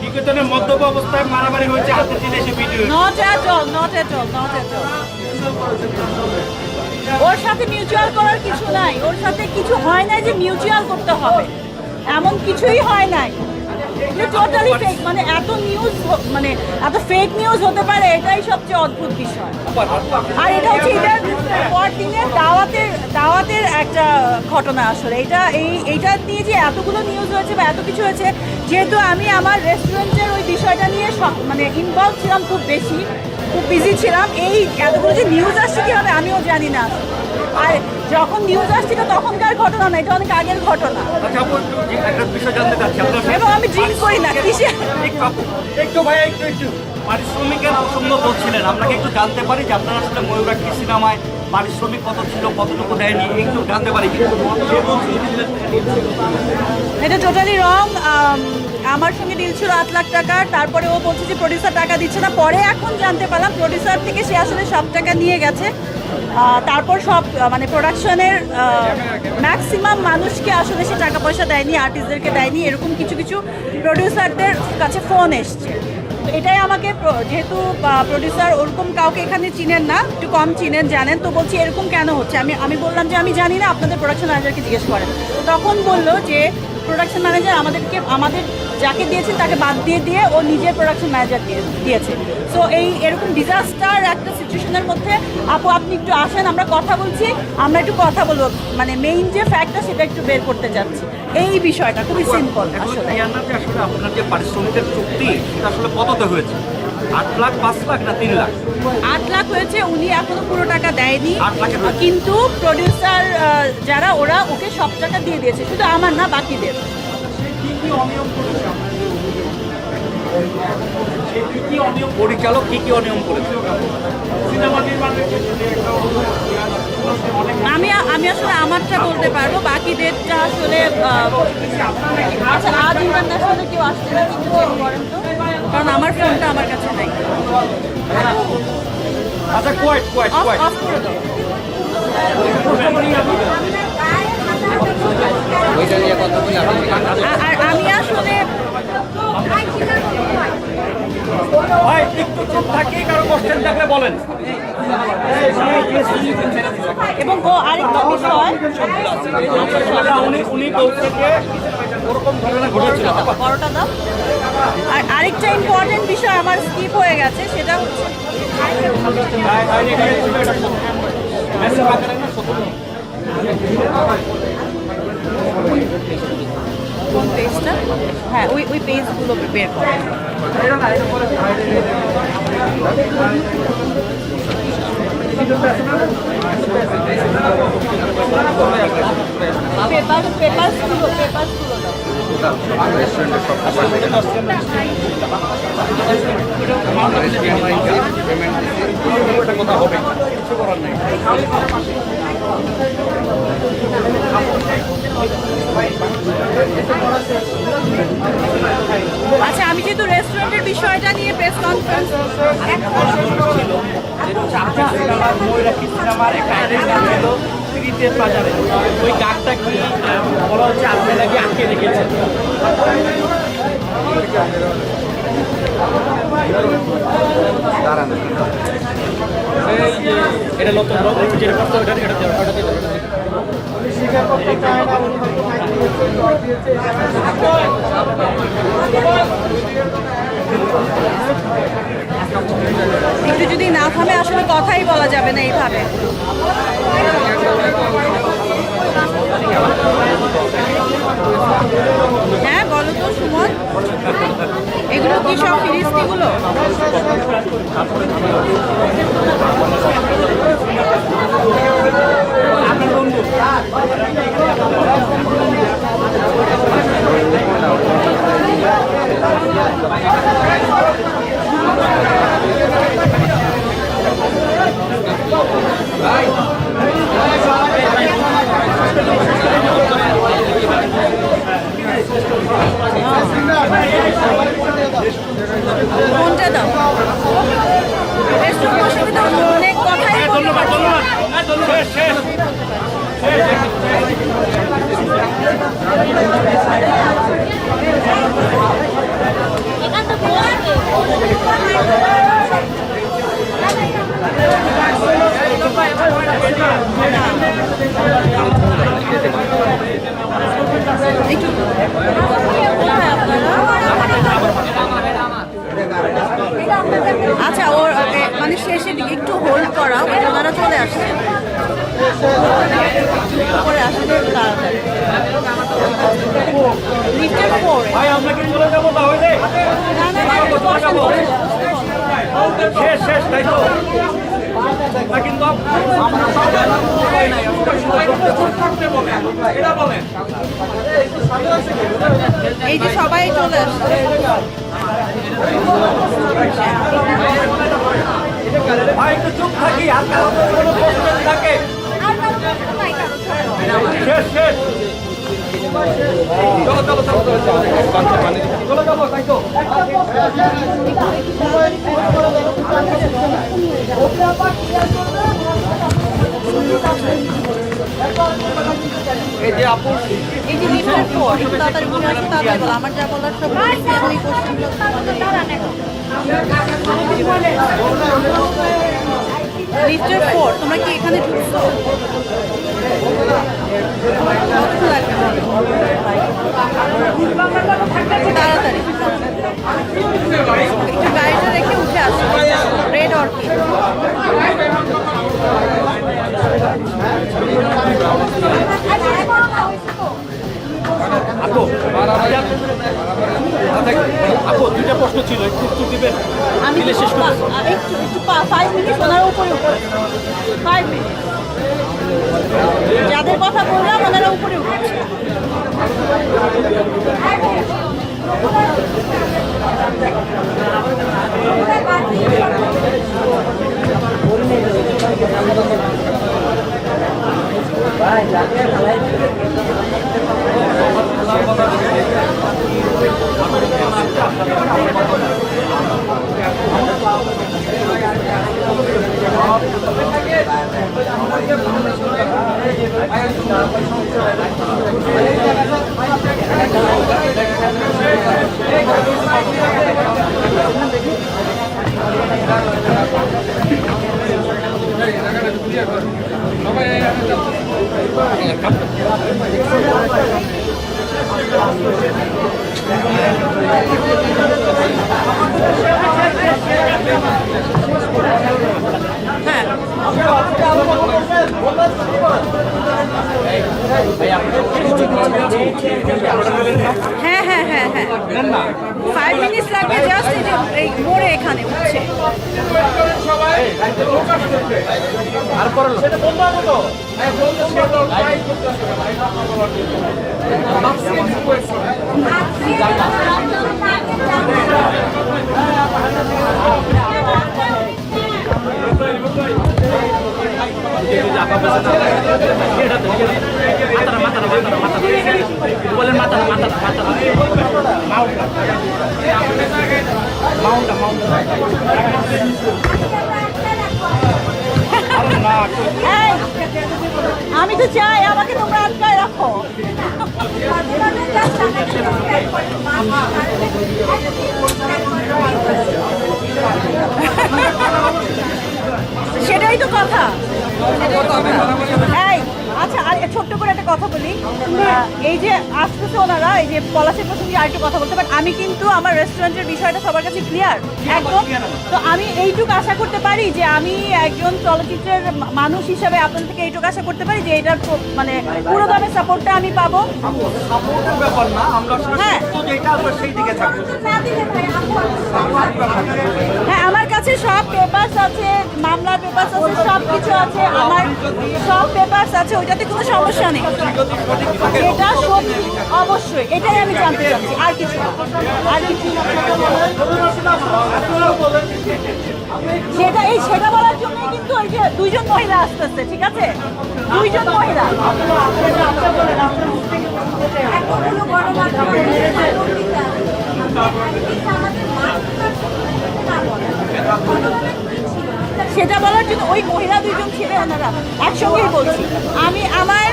নিকেতনের মদ্যপ অবস্থায় মারামারি হয়েছে, হাতে দিলে সে video. Not at all, not at all, not at all. ওর সাথে মিউচুয়াল করার কিছু নাই, ওর সাথে কিছু হয় নাই যে মিউচুয়াল করতে হবে, এমন কিছুই হয় নাই। টোটালি ফেক, মানে এত নিউজ, মানে এত ফেক নিউজ হতে পারে, এটাই সবচেয়ে অদ্ভুত বিষয়। আর এটা হচ্ছে এটার পরদিনে দাওয়াতের একটা ঘটনা আসলে। এইটা নিয়ে যে এতগুলো নিউজ হয়েছে বা এত কিছু হয়েছে, যেহেতু আমি আমার রেস্টুরেন্টের ওই বিষয়টা নিয়ে মানে ইনভলভ ছিলাম, খুব বিজি ছিলাম। এই এতগুলো যে নিউজ আসছে কীভাবে আমিও জানি না। আর যখন নিউজ আসছিল তখনকার ঘটনা না, এটা অনেক আগের ঘটনা। এবং আমি ড্রিঙ্ক করি না। একটু ভাই একটু পারিশ্রমিকের প্রসঙ্গ বলছিলেন, আপনাকে একটু জানতে পারি যে আপনারা আসলে ময়ূরাক্ষী সিনেমায় পারিশ্রমিক কত ছিল, কতটুকু দেয়নি, একটু জানতে পারি। এটা টোটালি রং। আমার সঙ্গে ডিল ছিল 8 লাখ টাকার, তারপরে ও বলছে যে প্রডিউসার টাকা দিচ্ছে না। পরে এখন জানতে পারলাম প্রডিউসার থেকে সে আসলে সব টাকা নিয়ে গেছে। তারপর সব মানে প্রোডাকশনের ম্যাক্সিমাম মানুষকে আসলে সে টাকা পয়সা দেয়নি, আর্টিস্টদেরকে দেয়নি। এরকম কিছু প্রডিউসারদের কাছে ফোন এসছে। তো এটাই আমাকে, যেহেতু প্রডিউসার ওরকম কাউকে এখানে চিনেন না, একটু কম চিনেন, জানেন, তো বলছি এরকম কেন হচ্ছে। আমি বললাম যে আমি জানি না, আপনাদের প্রোডাকশন ম্যানেজারকে জিজ্ঞেস করেন। তখন বললো যে প্রোডাকশন ম্যানেজার আমাদের যাকে দিয়েছেন তাকে বাদ দিয়ে ও নিজের প্রোডাকশন ম্যানেজার দিয়েছে। সো এরকম ডিজাস্টার একটা সিচুয়েশনের মধ্যে আপনি একটু আসেন, আমরা একটু কথা বলবো, মানে মেইন যে ফ্যাক্টটা সেটা একটু বের করতে যাচ্ছি। এই বিষয়টা খুবই সিম্পল আসলে। আপনার যে পারিশ্রমিকের চুক্তি সেটা আসলে কততে হয়েছে? 8 লাখ, 5 লাখ না 3 লাখ? 8 লাখ হয়েছে। উনি এখনো পুরো টাকা দেয়নি, কিন্তু প্রডিউসার যারা ওরা ওকে সব টাকা দিয়ে দিয়েছে, শুধু আমার না, বাকিদের। পরিচালক কি অনিয়ম করেছে? আমি আসলে আমারটা বলতে পারবো, বাকিদেরটা আসলে আচ্ছা, আজ ইন্টারন্যাশনালে কেউ আসছে না, কিন্তু চেক করেন তো, কারণ আমার ফোনটা আমার কাছে নাই। আচ্ছা, অফ করে দাও। আর আমি আসলে ভাই একটু চুপ থাকি, কারো কোশ্চেন থাকলে বলেন। এবং আরেকটা বিষয়, উনি থেকে ওরকম ঘটনা ঘটেছিল। বড়টা দাও। আর আরেকটা ইম্পর্টেন্ট বিষয় আমার স্কিপ হয়ে গেছে, সেটা হচ্ছে কোন পেজটা? হ্যাঁ, ওই পেজগুলো বের করে। পেপারসগুলো আচ্ছা, আমি যেহেতু রেস্টুরেন্টের বিষয়টা নিয়ে প্রেস কনফারেন্স ময়ূরাক্ষী সিনেমার একটা ছিল ক্রিকেট বাজারে, ওই গানটা কি বলা হচ্ছে আপনি নাকি আটকে রেখেছেন? এটা নতুন যেটা করতে একটু যদি না থামে আসলে কথাই বলা যাবে না এইভাবে। হ্যাঁ বলো তো সুমন, এগুলো কি সব ফিরিস্তিগুলো? কোনটা দাও? রেস্টুরেন্ট অসুবিধা অনেক কথাই ধন্যবাদ। এখান শেষের দিকে একটু হোল্ড করা, ওনারা চলে আসছে। পরে আসলে তাড়াতাড়ি লিফটের 4 ভাই আমরা কি চলে যাবো তাহলে? না না না একটু বসেন, বসেন। শেষ শেষ তাই তো না কিন্তু আমরা সব নাই এটা বলেন এই যে সবাই চলে আসছে। ভাই একটু চুপ থাকি আর কারো কোনো প্রশ্ন থাকে শেষ শেষ চলো চলো চলো চলে যাবো তাই তো এই যে আপু এই যে লিফটের 4 একটু তাড়াতাড়ি ঘুরে আসো, তাড়াতাড়ি বলো। আমার যা বলার সব বলেছি, এখন এই কোশ্চেনগুলো লিফটের 4 তোমরা কি এখানে ঢুকছো? কতক্ষণ লাগবে বলো? তাড়াতাড়ি একটু গাড়িটা রেখে উঠে আসো। রেড অর্কিড আপু আপু দুইটা প্রশ্ন ছিল একটু উত্তর দিবেন আমি দিলে শেষ করব একটু একটু 5 মিনিট ওনার উপরে 5 মিনিট যাদের কথা বললাম ওনারা উপরে উঠছে। হ্যাঁ হ্যাঁ হ্যাঁ হ্যাঁ 5 মিনিট লাগবে জাস্ট এই মোড়ে এখানে উঠছে। আর করলো সেটা বন্ধ হবে তো বলেন মাথা মাথা মাথা মাউন্টা মাউন্টা এই, আমি তো চাই আমাকে তোমরা আটকায় রাখো। সেটাই তো কথা। এই আচ্ছা, আর ছোট্ট করে একটা কথা বলি। এই যে আসতেছে ওনারা, এই যে পলাশের প্রসঙ্গে আরেকটু কথা বলতে পারেন। আমি কিন্তু আমার রেস্টুরেন্টের বিষয়টা সবার কাছে ক্লিয়ার একদম। তো আমি এইটুকু আশা করতে পারি যে আমি একজন চলচ্চিত্রের মানুষ হিসাবে আপনাদের থেকে এইটুকু আশা করতে পারি যে এটার মানে পুরো দামে সাপোর্টটা আমি পাবো। সাপোর্টের ব্যাপার না, আমরা হ্যাঁ। যেটা আমরা সেই দিকে থাকবো। হ্যাঁ, আমার কাছে সব পেপারস আছে, মামলার পেপারস আছে, সব কিছু আছে, আমার সব পেপারস আছে, ওইটাতে কোনো সমস্যা নেই। এটা সত্যি অবশ্যই, এটাই আমি জানতে চাচ্ছি, আর কিছু না, আর কিছু না। সেটা বলার জন্যই কিন্তু ওই যে দুইজন মহিলা আসতেছে, ঠিক আছে, দুইজন মহিলা। সেটা বলার জন্য ওই মহিলা দুইজন ছিলেন, ওনারা একসঙ্গেই বলছি। আমি আমার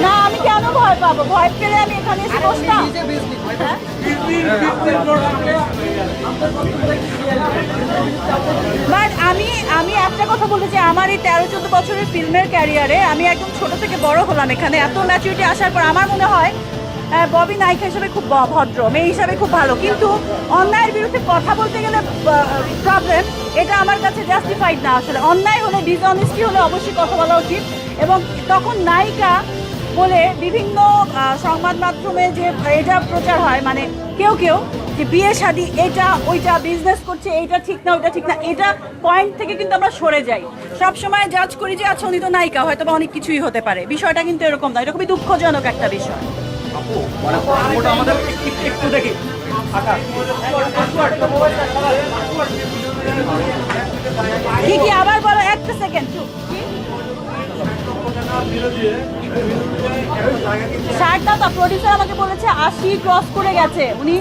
না, আমি কেন ভয় পাবো? ভয় পেলে আমি এখানে এসে বসতাম? বাট আমি একটা কথা বলতে চাই, আমার এই 13-14 বছরের ফিল্মের ক্যারিয়ারে আমি একদম ছোট থেকে বড় হলাম এখানে। এত ম্যাচুরিটি আসার পর আমার মনে হয় ববি নায়িকা হিসেবে খুব ভদ্র, মেয়ে হিসাবে খুব ভালো, কিন্তু অন্যায়ের বিরুদ্ধে কথা বলতে গেলে প্রবলেম, এটা আমার কাছে জাস্টিফাইড না। আসলে অন্যায় হলে, ডিসঅনেস্টি হলে অবশ্যই কথা বলা উচিত। এবং তখন নায়িকা বলে বিভিন্ন সংবাদ মাধ্যমে যে এটা প্রচার হয়, মানে কেউ কেউ যে বিয়ে শাদী এটা ওইটা, বিজনেস করছে এইটা ঠিক না ওইটা ঠিক না, এটা পয়েন্ট থেকে কিন্তু আমরা সরে যাই। সবসময় জাজ করি যে আচ্ছা উনি তো নায়িকা, হয়তো বা অনেক কিছুই হতে পারে। বিষয়টা কিন্তু এরকম না, এটা খুবই দুঃখজনক একটা বিষয়। আপু মানে ওটা আমাদের একটু দেখি আকাশ কি কি আবার বলো, একটা সেকেন্ড। শার্টটা তো প্রডিউসার আমাকে বলেছে 80 ক্রস করে গেছে। উনি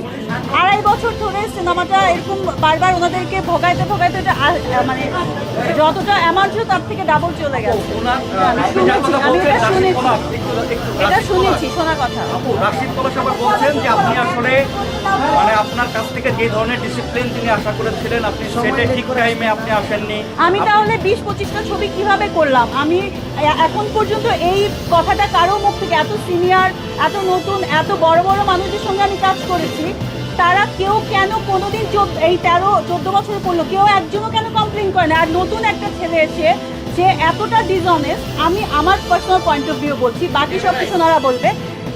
2.5 বছর ধরে সিনেমাটা এরকম বারবার ওনাদেরকে ভোগাইতে ভোগাইতে এটা মানে যতটা অ্যামাউন্ট ছিল তার থেকে ডাবল চলে গেছে। আমি এটা শুনেছি, শোনা কথা। আপু রাশিদ পলাশ আবার বলছেন যে আপনি আসলে মানে আপনার কাছ থেকে যে ধরনের ডিসিপ্লিন তিনি আশা করেছিলেন আপনি সেটা ঠিক টাইমে আপনি আসেননি। আমি তাহলে 20-25টা ছবি কিভাবে করলাম? আমি এখন পর্যন্ত এই কথাটা কারো মুখ থেকে, এত সিনিয়র, এত নতুন, এত বড় বড় মানুষদের সঙ্গে আমি কাজ করেছি, তারা কেউ কেন কোনোদিন এই 13-14 বছরে পড়লো, কেউ একজনও কেন কমপ্লেন করে না? আর নতুন একটা ছেলে এসে যে এতটা ডিসঅনেস্ট, আমি আমার পার্সোনাল পয়েন্ট অফ ভিউ বলছি, বাকি সব কিছু ওনারা বলবে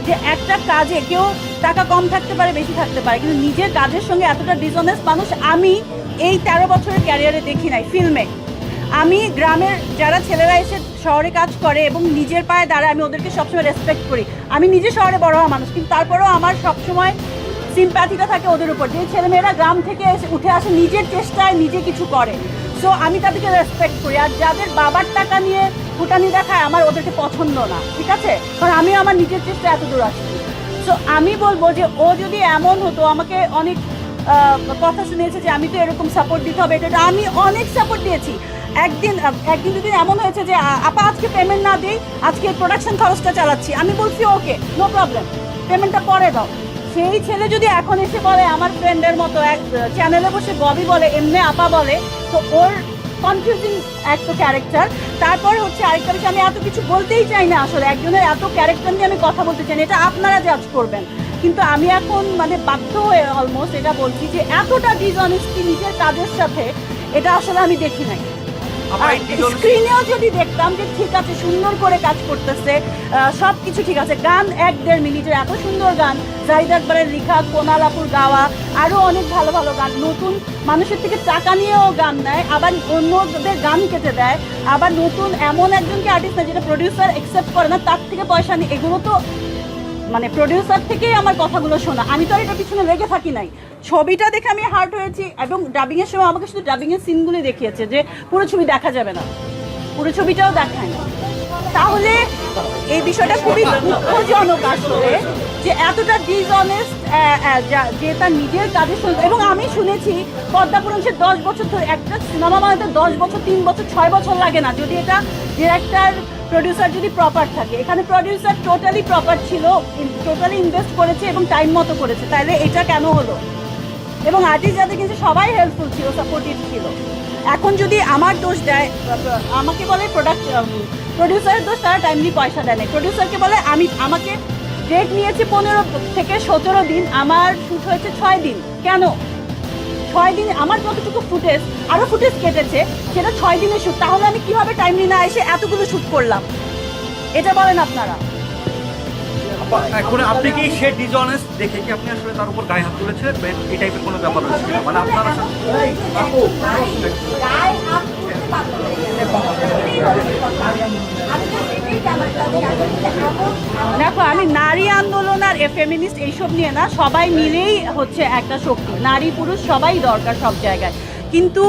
যে একটা কাজে কেউ টাকা কম থাকতে পারে, বেশি থাকতে পারে, কিন্তু নিজের কাজের সঙ্গে এতটা ডিসঅনেস্ট মানুষ আমি এই 13 বছরের ক্যারিয়ারে দেখি নাই ফিল্মে। আমি গ্রামের যারা ছেলেরা এসে শহরে কাজ করে এবং নিজের পায়ে দাঁড়ায়, আমি ওদেরকে সবসময় রেসপেক্ট করি। আমি নিজে শহরে বড় হওয়া মানুষ, কিন্তু তারপরেও আমার সবসময় সিম্প্যাথিটা থাকে ওদের উপর, যে ছেলেমেয়েরা গ্রাম থেকে এসে উঠে আসে, নিজের চেষ্টায় নিজে কিছু করে। সো আমি তাদেরকে রেসপেক্ট করি। আর যাদের বাবার টাকা নিয়ে ফুটানি দেখায়, আমার ওদেরকে পছন্দ না, ঠিক আছে? কারণ আমি আমার নিজের চেষ্টায় এত দূর আসছি। সো আমি বলবো যে ও যদি এমন হতো, আমাকে অনেক কথা শুনিয়েছে যে আমি তো এরকম সাপোর্ট দিতে হবে, এটা আমি অনেক সাপোর্ট দিয়েছি। একদিন যদি এমন হয়েছে যে আপা আজকে পেমেন্ট না দিই, আজকে প্রোডাকশন খরচটা চালাচ্ছি, আমি বলছি ওকে নো প্রবলেম, পেমেন্টটা পরে দাও। সেই ছেলে যদি এখন এসে বলে আমার ফ্রেন্ডের মতো এক চ্যানেলে বসে ববি বলে, এমনি আপা বলে, তো ওর কনফিউজিং একটা ক্যারেক্টার। তারপর হচ্ছে আরেকটা বিষয়, আমি এত কিছু বলতেই চাই না আসলে, একজনের এত ক্যারেক্টার নিয়ে আমি কথা বলতে চাই না, এটা আপনারা জাজ করবেন। কিন্তু আমি এখন মানে বাধ্য হয়ে অলমোস্ট এটা বলছি যে এতটা ডিসঅনেস্টি নিজের কাজের সাথে, এটা আসলে আমি দেখি নাই। স্ক্রিনেও যদি দেখতাম যে ঠিক আছে, সুন্দর করে কাজ করতেছে, সব কিছু ঠিক আছে, গান 1-1.5 মিনিটের এত সুন্দর গান, জাহিদ আকবরের লেখা, কোনাল আপুর গাওয়া, আরও অনেক ভালো ভালো গান, নতুন মানুষের থেকে টাকা নিয়েও গান নেয়, আবার অন্যদের গান কেটে দেয়, আবার নতুন এমন একজনকে আর্টিস্ট না যেটা প্রডিউসার অ্যাকসেপ্ট করে না, তার থেকে পয়সা নিয়ে, এগুলো তো মানে প্রডিউসার থেকেই আমার কথাগুলো শোনা। আমি তো আর এটার পিছনে লেগে থাকি নাই। ছবিটা দেখে আমি হার্ট হয়েছি, এবং ডাবিংয়ের সময় আমাকে শুধু ডাবিংয়ের সিনগুলো দেখিয়েছে, যে পুরো ছবি দেখা যাবে না, পুরো ছবিটাও দেখায় না। তাহলে এই বিষয়টা খুবই দুঃখজনক আসলে, যে এতটা ডিসঅনেস্ট, যে তার নিজের কাজের সঙ্গে। এবং আমি শুনেছি পদ্মাপুরণ সে 10 বছর ধরে, একটা সিনেমা বানাতে 10 বছর, 3 বছর, 6 বছর লাগে না, যদি এটা ডিরেক্টর প্রডিউসার যদি প্রপার থাকে। এখানে প্রডিউসার টোটালি প্রপার ছিল, টোটালি ইনভেস্ট করেছে এবং টাইম মতো করেছে, তাহলে এটা কেন হলো? এবং আর্টিস্ট যাদের কিন্তু সবাই হেল্পফুল ছিল, সাপোর্টিভ ছিল। এখন যদি আমার দোষ দেয়, আমাকে বলে প্রডিউসারের দোষ, তারা টাইমলি পয়সা দেয় না। প্রডিউসারকে বলে আমাকে ডেট নিয়েছে 15 থেকে 17 দিন, আমার শ্যুট হয়েছে 6 দিন। কেন 6 দিন? আমার যতটুকু ফুটেজ, আরও ফুটেজ কেটেছে, সেটা 6 দিনের শ্যুট। তাহলে আমি কিভাবে টাইমলি না এসে এতগুলো শ্যুট করলাম? এটা বলেন আপনারা। এখন আপনি কি সে ডিসঅনেস্ট দেখে কি আপনি আসলে তার উপর গায়ে হাত তুলেছিলেন, এই টাইপের কোনো ব্যাপার হয়েছিল? মানে আপনারা দেখো, আমি নারী আন্দোলন আর ফেমিনিস্ট এইসব নিয়ে না, সবাই মিলেই হচ্ছে একটা শক্তি, নারী পুরুষ সবাই দরকার সব জায়গায়। কিন্তু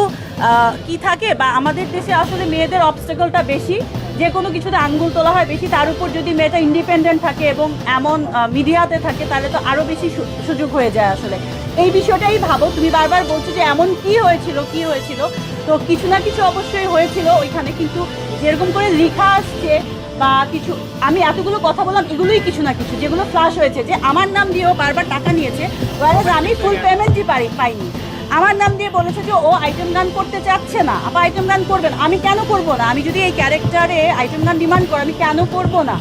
কি থাকে, বা আমাদের দেশে আসলে মেয়েদের অবস্টেকলটা বেশি, যে কোনো কিছুতে আঙ্গুল তোলা হয় বেশি। তার উপর যদি মেয়েটা ইন্ডিপেন্ডেন্ট থাকে এবং এমন মিডিয়াতে থাকে, তাহলে তো আরও বেশি সুযোগ হয়ে যায় আসলে। এই বিষয়টাই ভাবো, তুমি বারবার বলছো যে এমন কি হয়েছিল, তো কিছু না কিছু অবশ্যই হয়েছিল ওইখানে, কিন্তু যেরকম করে লেখা আসছে বা কিছু, আমি এতগুলো কথা বললাম, এগুলোই কিছু না কিছু যেগুলো ফ্লাশ হয়েছে, যে আমার নাম দিয়েও বারবার টাকা নিয়েছে, আমি ফুল পেমেন্টই পাইনি। আমার নাম দিয়ে বলেছে যে ও আইটেম গান করতে চাচ্ছে না, আপা আইটেম গান করবেন। আমি কেন করব না? আমি যদি এই ক্যারেক্টারে আইটেম গান ডিমান্ড করি, আমি কেন করব না?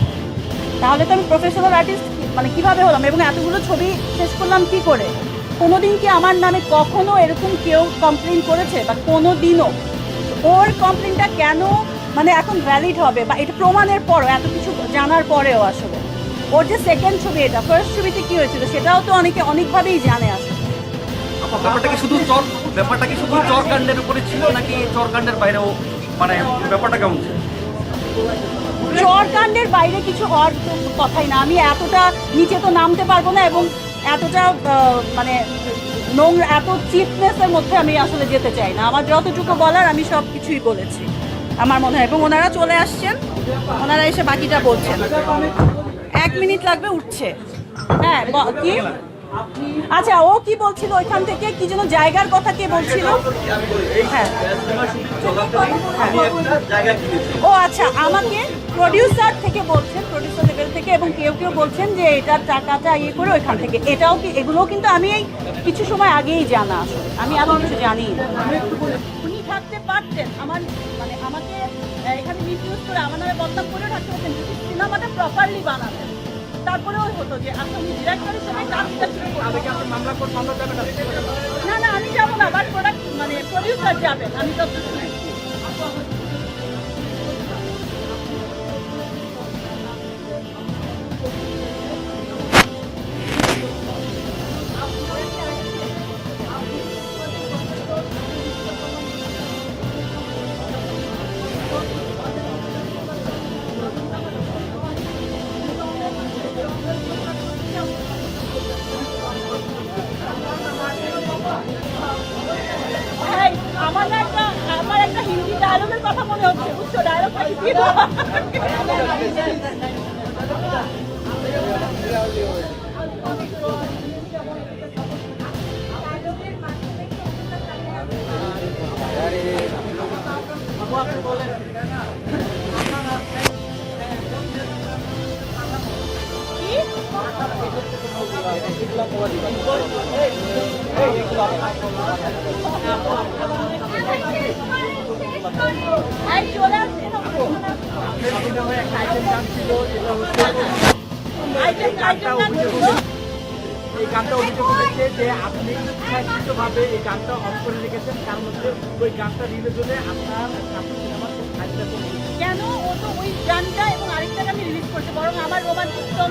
তাহলে তো আমি প্রফেশনাল আর্টিস্ট মানে কিভাবে হলাম এবং এতগুলো ছবি শেষ করলাম কি করে? কোনোদিন কি আমার নামে কখনো এরকম কেউ কমপ্লেন করেছে বা কোনো দিনও? ওর কমপ্লেনটা কেন মানে এখন ভ্যালিড হবে বা এটা প্রমাণের পরও এত কিছু জানার পরেও আসলে ওর যে সেকেন্ড ছবি এটা ফার্স্ট ছবিতে কি হয়েছিল সেটাও তো অনেকে অনেকভাবেই জানে আসলে। ব্যাপারটা কি শুধু চরকাণ্ডের উপরে ছিল নাকি চরকাণ্ডের বাইরেও মানে ব্যাপারটা কেমন ছিল? চরকাণ্ডের বাইরে কিছু হওয়ার তো কথাই না। আমি এতটা নিচে তো নামতে পারবো না এবং এতটা মানে নোংরা এত চিপনেসের মধ্যে আমি আসলে যেতে চাই না। আমার যতটুকু বলার আমি সব কিছুই বলেছি আমার মনে হয় এবং ওনারা চলে আসছেন, ওনারা এসে বাকিটা বলছেন। 1 মিনিট লাগবে, উঠছে। হ্যাঁ কি আচ্ছা ও কি বলছিল ওইখান থেকে কি যেন জায়গার কথা কে বলছিল? হ্যাঁ ও আচ্ছা আমাকে প্রডিউসার থেকে বলছেন, প্রডিউসার লেভেল থেকে, এবং কেউ কেউ বলছেন যে এটার টাকাটা ইয়ে করে ওইখান থেকে। এটাও কি এগুলোও কিন্তু আমি এই কিছু সময় আগেই জানা আসলে আমি এত কিছু জানি না। উনি থাকতে পারতেন আমার মানে আমাকে এখানে মিসইউজ করে আমার নামে বদনাম করে থাকতে পারতেন যদি সিনেমাটা প্রপারলি বানাতেন। তারপরেও হতো যে আসলে উনি ডিরেক্টরের সাথে কাজটা শুরু না না আমি যাবো না, বাট প্রোডাক্ট মানে প্রডিউসার যাবেন আমি তো আমার একটা হিন্দি ডায়লগের কথা মনে হচ্ছে, বুঝছো? ডায়লগটা কি চলে আসছে এই গানটা অভিযোগ হয়েছে যে আপনি ইচ্ছাকৃতভাবে এই গানটা অফ করে রেখেছেন, কারণ হচ্ছে ওই গানটা রিলিজ হলে আপনার সিনেমার কেন ও তো ওই গানটা এবং আরেকটা গান রিলিজ করছে, বরং আমার রোমান্টিক সং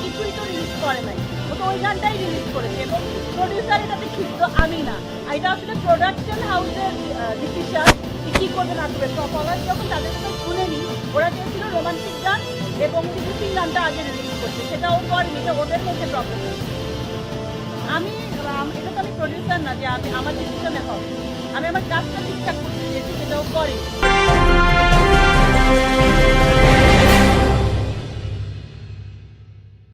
কিছুই তো রিলিজ করে নাই। ও তো ওই গানটাই রিলিজ করেছে এবং প্রডিউসার এটাতে ক্ষিপ্ত আমি না। এটা আসলে প্রোডাকশন হাউসের ডিসিশন কি করবে না করবে। পারফরমেন্স যখন তাদের কাছে শুনেনি, ওরা চেয়েছিল রোমান্টিক গান এবং সিং গানটা আগে রিলিজ করছে, সেটা ও করেনি, এটা ওদের মধ্যে প্রবলেম। আমি এটা তো আমি প্রডিউসার না যে আমি আমার ডিসিশনে হবে। আমি আমার কাজটা ঠিকঠাক করতে চেয়েছি, সেটাও করি।